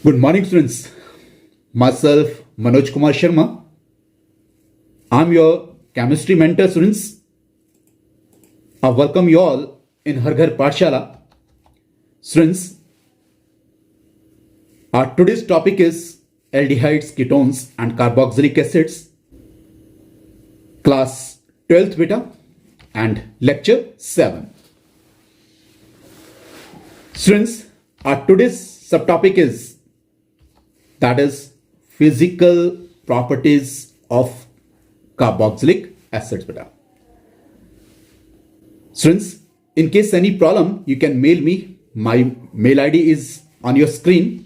Good morning, students. Myself, Manoj Kumar Sharma. I'm your chemistry mentor, students. I welcome you all in Har Ghar Pathshala. Students, our today's topic is aldehydes, ketones, and carboxylic acids. Class 12th beta and lecture 7. Students, our today's subtopic is that is physical properties of carboxylic acids beta. Students, in case any problem, you can mail me. My mail ID is on your screen.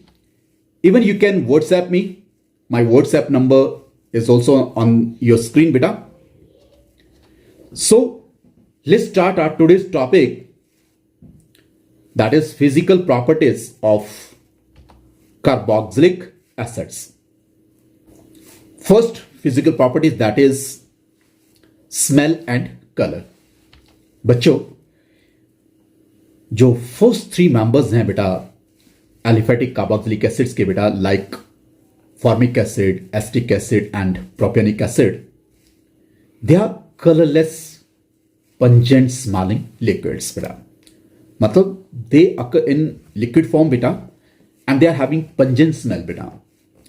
Even you can WhatsApp me. My WhatsApp number is also on your screen beta. So let's start our today's topic, that is physical properties of carboxylic acids. First physical properties, that is smell and color. बच्चों, जो first three members हैं बेटा aliphatic carboxylic acids के बेटा, like formic acid, acetic acid and propionic acid, they are colourless pungent smelling liquids beta. मतलब they occur in liquid form beta and they are having pungent smell beta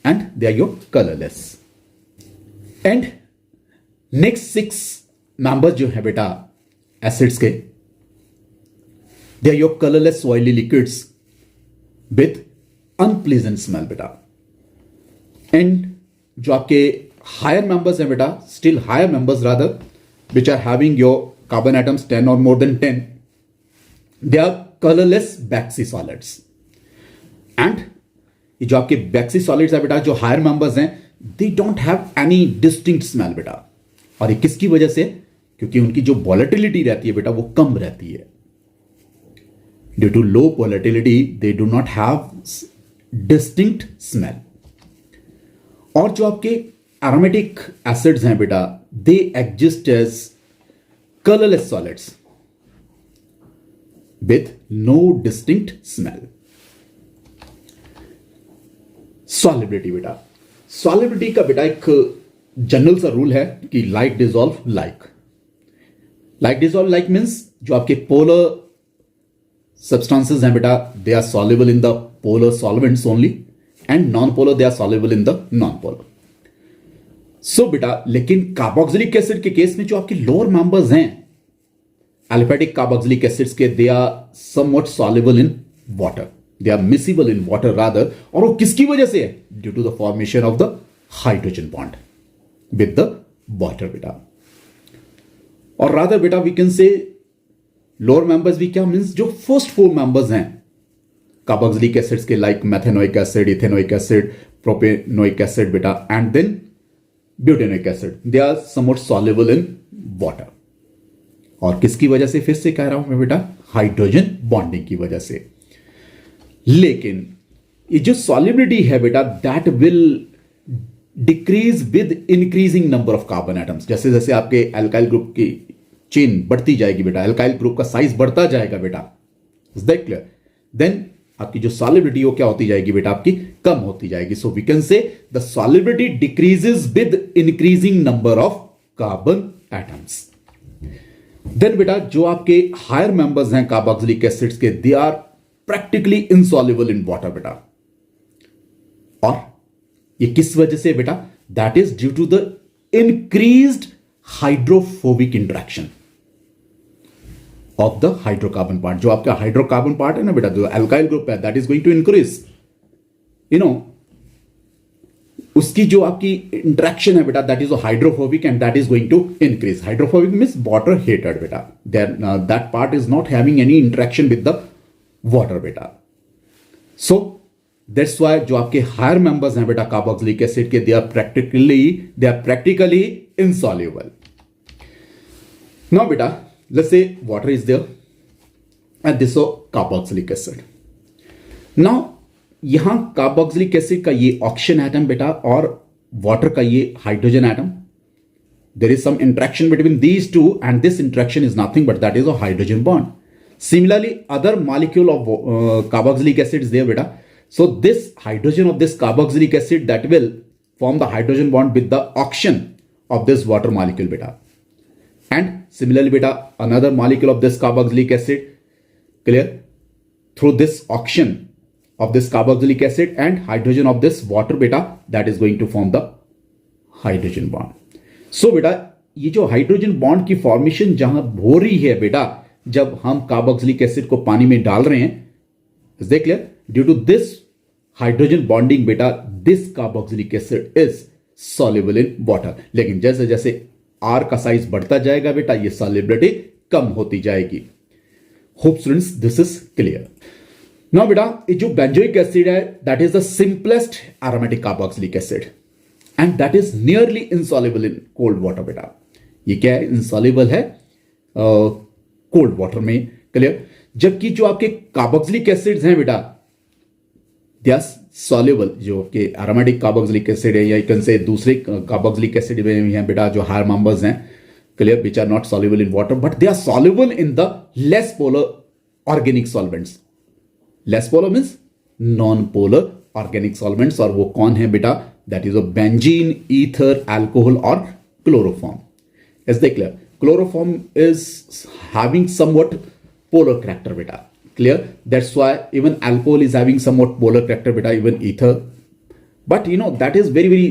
and they are your colorless. And next six members जो है बेटा acids के, they are your colorless oily liquids with unpleasant smell beta. And जो आपके higher members हैं बेटा, still higher members rather, which are having your carbon atoms 10 or more than 10, they are colorless Baxi solids. And ये जो आपके Baxi solids है बेटा, जो higher members हैं, they don't have any distinct smell बेटा. और ये किसकी वजह से? क्योंकि उनकी जो volatility रहती है बेटा वो कम रहती है. Due to low volatility, they do not have distinct smell. और जो आपके aromatic acids हैं बेटा, they exist as colorless solids with no distinct smell. Solubility बेटा, solubility का बेटा एक जनरल सा रूल है कि like dissolve like. Like dissolve like means जो आपके polar substances हैं बेटा, they are soluble in the polar solvents only and non-polar they are soluble in the non-polar. So बेटा, लेकिन कार्बोक्सिलिक एसिड के केस में जो आपके लोअर मेंबर्स हैं एलिफेटिक कार्बोक्सिलिक एसिड्स के, they are somewhat soluble in water, they are miscible in water rather. और वो किसकी वजह से है? Due to the formation of the hydrogen bond with the water बेटा. और रादर बेटा we can say lower members भी क्या मींस जो फर्स्ट फोर मेंबर्स हैं कार्बोक्सिलिक एसिड्स के, like methanoic acid, ethanoic acid, propanoic acid बेटा, and then butanoic acid, they are somewhat soluble in water. और किसकी वजह से? फिर से कह रहा हूं मैं बेटा, हाइड्रोजन बॉन्डिंग की वजह से. लेकिन ये जो सॉल्युबिलिटी है बेटा, that will decrease with increasing number of carbon atoms. जैसे जैसे आपके एल्काइल ग्रुप की चेन बढ़ती जाएगी बेटा, एल्काइल ग्रुप का साइज बढ़ता जाएगा बेटा, इज दैट क्लियर? देन आपकी जो सॉल्युबिलिटी वो क्या होती जाएगी बेटा, आपकी कम होती जाएगी. So we can say the solubility decreases with increasing number of carbon atoms. Then बेटा जो आपके हायर मेंबर्स हैं कार्बोक्सिलिक एसिड्स के, they are practically insoluble in water बेटा. और ये किस वजह से बेटा? That is due to the increased hydrophobic interaction of the hydrocarbon part. जो आपका हाइड्रोकार्बन पार्ट है ना बेटा, जो एल्काइल ग्रुप है, that is going to increase, you no, उसकी जो आपकी इंटरेक्शन है बेटा, that is hydrophobic and that is going to increase. Hydrophobic means water hated बेटा, that part is not having any interaction with the water बेटा. So that's why जो आपके higher members हैं बेटा कार्बोक्सिलिक एसिड के, they are practically insoluble. Now बेटा let's say water is there and this is carboxylic acid. Now यहां carboxylic acid का ये ऑक्सीजन एटम बेटा और वाटर का ये hydrogen atom, there is some interaction between these two and this interaction is nothing but that is a hydrogen bond. Similarly, other molecule of carboxylic acid is there beta, So this hydrogen of this carboxylic acid that will form the hydrogen bond with the oxygen of this water molecule beta. And similarly beta, another molecule of this carboxylic acid, clear, through this oxygen of this carboxylic acid and hydrogen of this water beta, that is going to form the hydrogen bond. So beta, ये जो hydrogen bond की formation जहां हो रही है बेटा, जब हम कार्बोक्सिलिक एसिड को पानी में डाल रहे हैं, देख clear, due to this hydrogen bonding बेटा, this carboxylic acid is soluble in water. लेकिन जैसे जैसे आर का साइज बढ़ता जाएगा बेटा, ये सॉल्युबिलिटी कम होती जाएगी. Hope students this is clear. Now बेटा, ये जो बेंजोइक एसिड है that is the simplest aromatic carboxylic acid and that is nearly insoluble in cold water बेटा. ये क्या है? इनसॉल्युबल है कोल्ड वाटर में. क्लियर. जबकि जो आपके कार्बोक्सिलिक एसिड्स हैं बेटा, दे आर सॉल्युबल. जो कि एरोमेटिक कार्बोक्सिलिक एसिड है या यू कैन से दूसरे कार्बोक्सिलिक एसिड में हैं बेटा, जो हायर मेंबर्स हैं, clear, which are not soluble in water but they are soluble in the less polar organic solvents. Less polar means non polar organic solvents. और वो कौन है बेटा? That is a benzene, ether, alcohol और chloroform. Is that clear? Chloroform is having somewhat polar character beta. Clear? That's why even alcohol is having somewhat polar character beta, even ether. But you know, that is very, very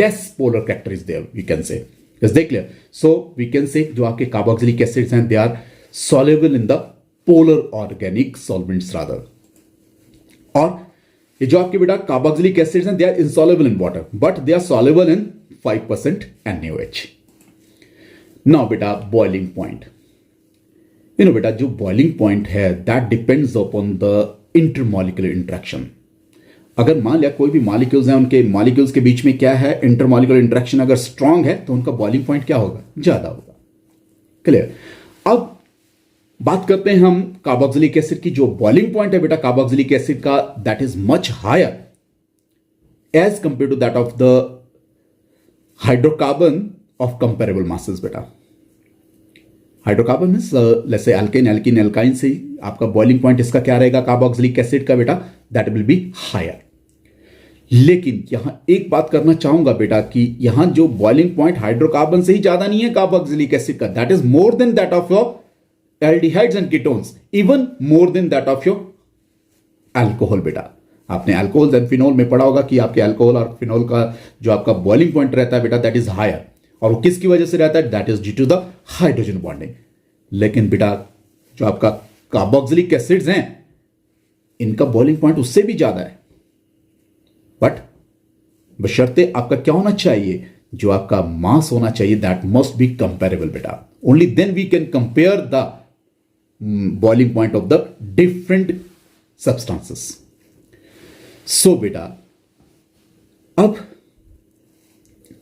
less polar character is there, we can say. Is that clear? So we can say जो आपके carboxylic acids हैं, they are soluble in the polar organic solvents rather. और ये जो आपके बेटा carboxylic acids हैं, they are insoluble in water, but they are soluble in 5% NaOH. Now बेटा, बॉइलिंग पॉइंट. यू नो बेटा, जो बॉइलिंग पॉइंट है that depends upon the intermolecular interaction. अगर मान लिया कोई भी मॉलिक्यूल्स हैं, उनके मॉलिक्यूल्स के बीच में क्या है, इंटरमॉलिक्यूलर इंटरेक्शन अगर स्ट्रांग है तो उनका बॉइलिंग पॉइंट क्या होगा? ज्यादा होगा. क्लियर. अब बात करते हैं हम कार्बोक्सिलिक एसिड की. जो बॉइलिंग पॉइंट है बेटा कार्बोक्सिलिक एसिड का, that is much higher as compare to that of the hydrocarbon of comparable masses बेटा. Hydrocarbon means let's say alkane, alkene, alkyne से आपका बॉइलिंग पॉइंट इसका क्या रहेगा कार्बोक्सिलिक एसिड का बेटा? That will be higher. लेकिन यहां एक बात करना चाहूंगा बेटा कि यहां जो बॉइलिंग पॉइंट हाइड्रोकार्बन से ही ज्यादा नहीं है कार्बोक्सिलिक एसिड का, that is more than that of your aldehydes and ketones, even more than that of your alcohol बेटा. आपने अल्कोहल एंड फिनोल में पढ़ा होगा कि आपके अल्कोहल और फिनोल का जो आपका बॉइलिंग पॉइंट रहता है बेटा, दैट इज हायर. और वो किसकी वजह से रहता है? That is due to the hydrogen bonding. लेकिन बेटा जो आपका कार्बोक्सिलिक एसिड्स हैं, इनका बॉइलिंग पॉइंट उससे भी ज्यादा है. बट बशर्ते आपका क्या होना चाहिए? जो आपका मास होना चाहिए, दैट मस्ट बी कंपेरेबल बेटा. Only then we can compare the boiling point of the different substances. So बेटा, अब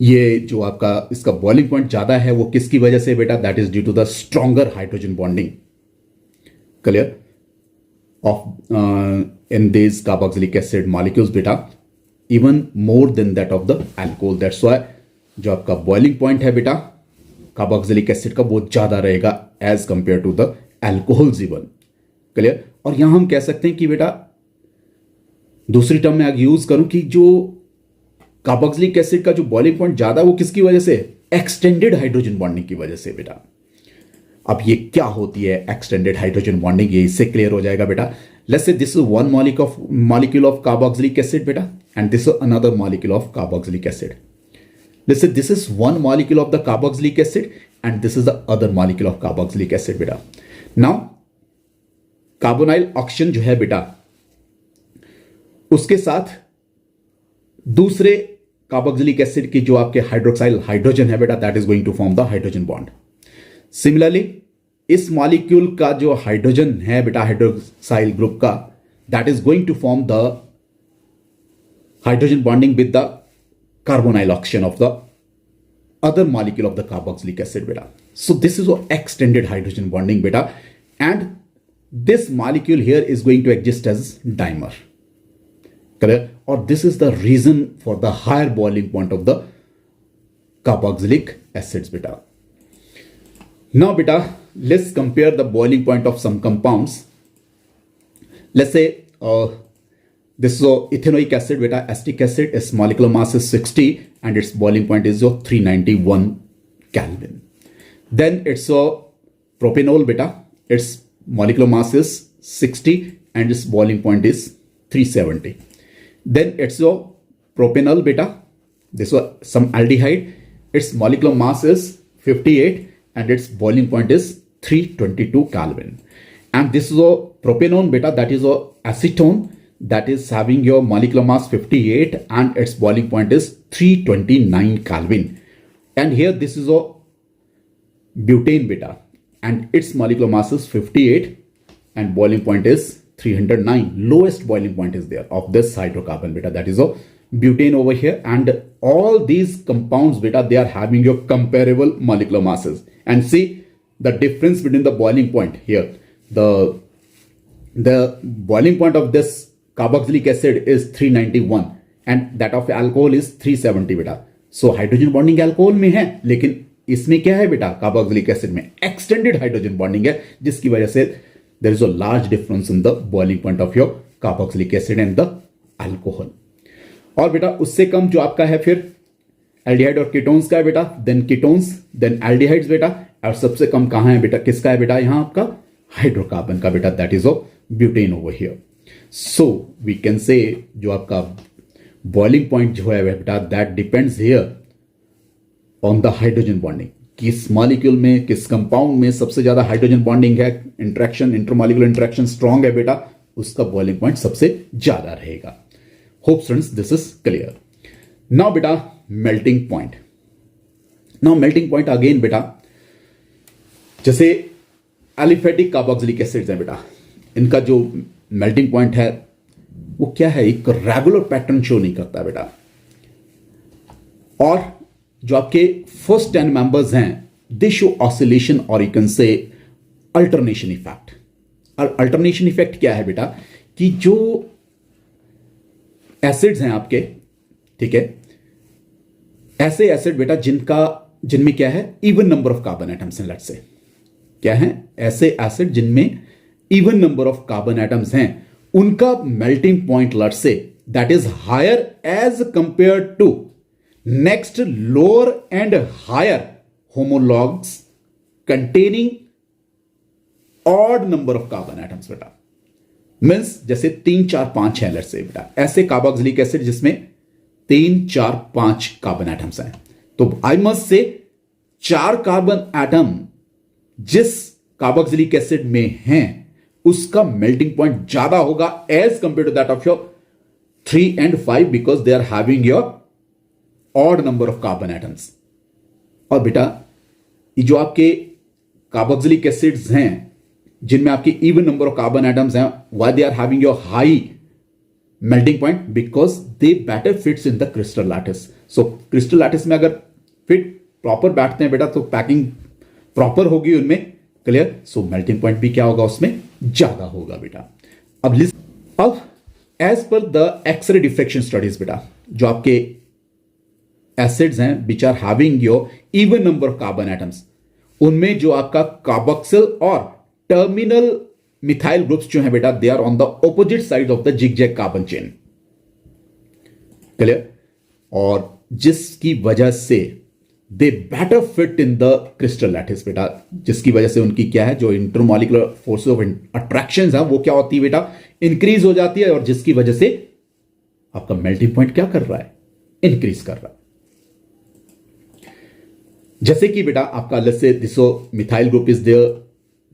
ये जो आपका इसका बॉइलिंग पॉइंट ज्यादा है वो किसकी वजह से बेटा? That is due to the stronger hydrogen bonding. Clear. Of in this carboxylic acid molecules बेटा, even more than that of the alcohol. That's why जो आपका बॉइलिंग पॉइंट है बेटा कार्बोक्सिलिक एसिड का, वो ज्यादा रहेगा as compare to the alcohols even. Clear. और यहां हम कह सकते हैं कि बेटा, दूसरी टर्म में आगे यूज करूं कि जो कार्बोक्सिलिक एसिड का जो बॉइलिंग पॉइंट ज्यादा, वो किसकी वजह से? एक्सटेंडेड हाइड्रोजन बॉन्डिंग की वजह से बेटा. अब ये क्या होती है एक्सटेंडेड हाइड्रोजन बॉन्डिंग? ये इससे क्लियर हो जाएगा बेटा. Let's say this is one molecule of carboxylic acid बेटा, and this is another molecule of carboxylic acid. Let's say this is one molecule of the carboxylic acid and this is the other molecule of carboxylic acid बेटा. Now carbonyl oxygen जो है बेटा, उसके साथ दूसरे carboxylic acid की जो आपके हाइड्रोक्साइल हाइड्रोजन है बेटा, that is going to form the hydrogen bond. Similarly इस मॉलिक्यूल का जो हाइड्रोजन है बेटा हाइड्रोक्साइल ग्रुप का, that is going to form the hydrogen bonding with the carbonyl oxygen of the other molecule of the carboxylic acid बेटा. So this is extended hydrogen bonding बेटा, and this molecule here is going to exist as dimer. Correct? Or this is the reason for the higher boiling point of the carboxylic acids beta. Now beta, let's compare the boiling point of some compounds. Let's say This is ethanoic acid beta, acetic acid. Its molecular mass is 60 and its boiling point is 391 Kelvin. Then it's propanol beta. Its molecular mass is 60 and its boiling point is 370. Then it's propanol beta. This was some aldehyde. Its molecular mass is 58 and its boiling point is 322 Kelvin. And this is a propanone beta, that is a acetone, that is having your molecular mass 58 and its boiling point is 329 Kelvin. And here this is a butane beta and its molecular mass is 58 and boiling point is 309. Lowest boiling point is there of this hydrocarbon beta, that is a butane over here. And all these compounds beta, they are having your comparable molecular masses. And see the difference between the boiling point here. The boiling point of this carboxylic acid is 391 and that of alcohol is 370 बेटा. So hydrogen bonding alcohol में है, लेकिन इसमें क्या है बेटा, carboxylic acid में extended hydrogen bonding है, जिसकी वजह से there is a large difference in the boiling point of your carboxylic acid and the alcohol. और बेटा उससे कम जो आपका है फिर एल्डिहाइड और कीटोन्स का है बेटा, देन कीटोन्स, देन एल्डिहाइड्स बेटा, और सबसे कम कहां है बेटा, किसका है बेटा, यहां आपका हाइड्रोकार्बन का बेटा, that is butane over here. So we can say जो आपका बॉइलिंग पॉइंट जो है बेटा, that depends here on the hydrogen bonding. किस मॉलिक्यूल में, किस कंपाउंड में सबसे ज्यादा हाइड्रोजन बॉन्डिंग है, इंटरेक्शन, इंटरमॉलिक्यूलर इंटरेक्शन स्ट्रांग है बेटा, उसका बॉइलिंग पॉइंट सबसे ज्यादा रहेगा. Hope students this is clear. Now बेटा melting point. Now melting point again बेटा, जैसे एलिफेटिक कार्बोक्सिलिक एसिड्स हैं बेटा, इनका जो मेल्टिंग पॉइंट है वो क्या है, एक रेगुलर पैटर्न शो नहीं करता बेटा. और जो आपके फर्स्ट 10 मेंबर्स हैं, दे शो ऑसिलेशन और you can say alternation effect. और अल्टरनेशन इफेक्ट क्या है बेटा, कि जो एसिड्स हैं आपके, ठीक है, ऐसे एसिड बेटा जिनमें क्या है, even number of carbon atoms हैं, लेट्स से क्या है, ऐसे एसिड जिनमें even number of carbon atoms हैं, उनका melting point let's say that is higher as compare to next lower and higher homologues containing odd number of carbon atoms बेटा. Means जैसे 3 4 5 है लेट्स से बेटा, ऐसे कार्बोक्सिलिक एसिड जिसमें 3 4 5 carbon atoms हैं, तो आई मस्ट से 4 कार्बन एटम जिस carboxylic acid में हैं उसका मेल्टिंग पॉइंट ज्यादा होगा as compare to that of your 3 and 5 because they are having your odd number of carbon atoms. और बेटा ये जो आपके कार्बोक्सिलिक एसिड्स हैं जिनमें आपके even number of carbon atoms हैं, why they are having your high melting point, because they better fits in the crystal lattice. So crystal lattice में अगर फिट प्रॉपर बैठते हैं बेटा, तो पैकिंग प्रॉपर होगी उनमें, क्लियर. सो मेल्टिंग पॉइंट भी क्या होगा, उसमें ज्यादा होगा बेटा. अब as per the x ray diffraction studies बेटा, जो आपके एसिड्स हैं which are having your even number of carbon atoms, उनमें जो आपका कार्बोक्सिल और टर्मिनल मिथाइल ग्रुप्स जो हैं बेटा, they are on the opposite side of the zigzag carbon chain, clear. और जिसकी वजह से they better fit in the crystal lattice बेटा, जिसकी वजह से उनकी क्या है, जो इंटरमॉलिक्यूलर फोर्स ऑफ अट्रैक्शन है वो क्या होती है बेटा, इंक्रीज हो जाती है, और जिसकी वजह से आपका मेल्टिंग पॉइंट क्या कर रहा है, इंक्रीज कर रहा है. जैसे कि बेटा आपका let's say this methyl group is there,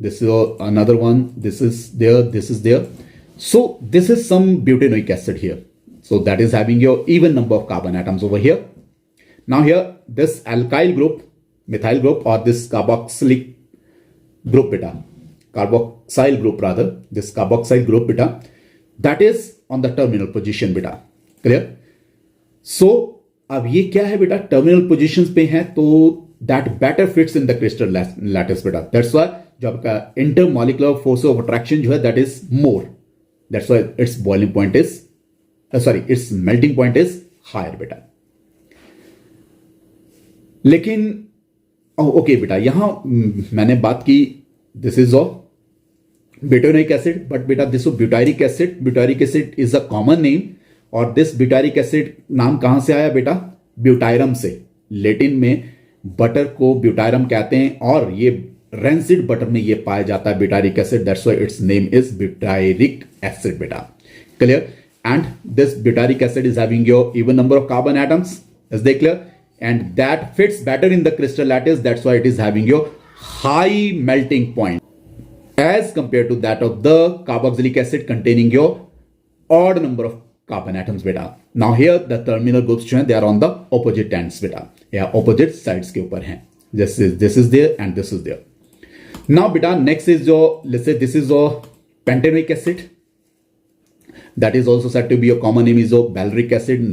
this is another one, this is there, this is there. So this is some butanoic acid here, so that is having your even number of carbon atoms over here. Now here this alkyl group, methyl group, or this carboxylic group beta, carboxyl group rather, this carboxyl group beta, that is on the terminal position beta, clear. So अब ये क्या है बेटा, terminal positions पे है, तो that better fits in the crystal lattice beta. That's why जो आपका intermolecular force of attraction जो है that is more, that's why its boiling point is its melting point is higher बेटा. लेकिन ओके बेटा, यहां मैंने बात की, this is butanoic acid, but बेटा this butyric acid. Butyric acid is a common name. और दिस ब्यूटारिक एसिड नाम कहां से आया बेटा? ब्यूटायरम से. लेटिन में बटर को ब्यूटायरम कहते हैं और ये रेंसिड बटर में ये पाया जाता है butyric acid. That's why its name is butyric acid बेटा. Clear? And this butyric acid is having your even number of carbon atoms. Is they clear? And that fits better in the crystal lattice. That's why it is having your high melting point as compared to that of the carboxylic acid containing your odd number of carbon atoms beta. Now here the terminal groups जो हैं they are on the opposite ends beta, या opposite sides के ऊपर हैं. This is there and this is there. Now beta next is your, let's say this is your pentanoic acid. That is also said to be a common name is your valeric acid.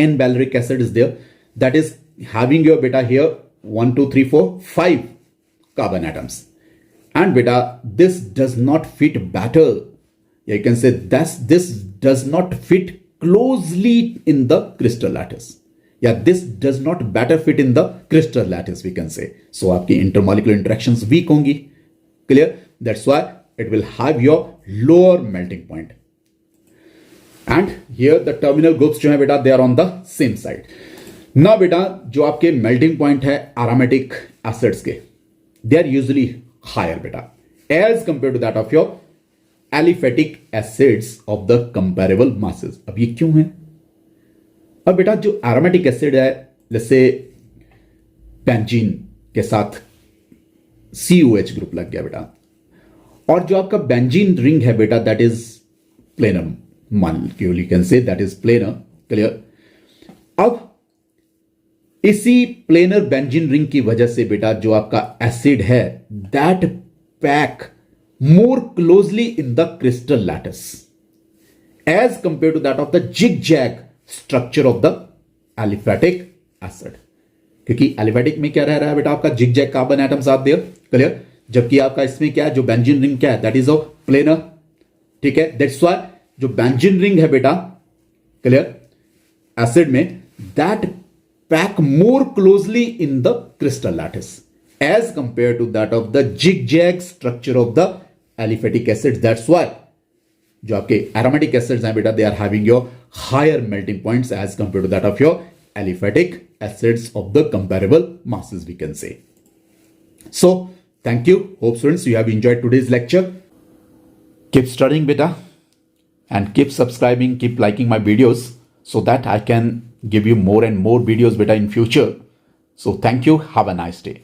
N-valeric acid is there. That is having your beta here 1, 2, 3, 4, 5 carbon atoms. And beta, this does not fit better. You can say that this does not fit closely in the crystal lattice. Yeah, this does not better fit in the crystal lattice, we can say. So, आपकी intermolecular interactions weak होंगी. Clear? That's why it will have your lower melting point. And here the terminal groups जो है बेटा, they are on the same side. Now बेटा, जो आपके melting point है aromatic acids के, they are usually higher beta as compared to that of your aliphatic acids of the comparable masses. अब ये क्यों है? अब बेटा जो aromatic acid है, जैसे बेंजीन के साथ COH ग्रुप लग गया बेटा, और जो आपका बेंजीन रिंग है बेटा that is planar molecule, you can say that is planar. Clear? अब इसी प्लेनर बेंजीन रिंग की वजह से बेटा जो आपका एसिड है that pack more closely in the crystal lattice as compare to that of the zigzag structure of the aliphatic acid. क्योंकि एलिफेटिक में क्या रह रहा है बेटा, आपका zigzag carbon atoms are there. Clear? जबकि आपका इसमें क्या है, जो बेंजीन रिंग क्या है दैट इज ऑफ प्लेनर. ठीक है? दैट्स व्हाई जो बेंजीन रिंग है बेटा, क्लियर, एसिड में that pack more closely in the crystal lattice as compared to that of the zigzag structure of the aliphatic acids. That's why जो आपके aromatic acids हैं बेटा, they are having your higher melting points as compared to that of your aliphatic acids of the comparable masses, we can say. So thank you. Hope students you have enjoyed today's lecture. Keep studying beta and keep subscribing, keep liking my videos so that I can give you more and more videos beta in future. So thank you. Have a nice day.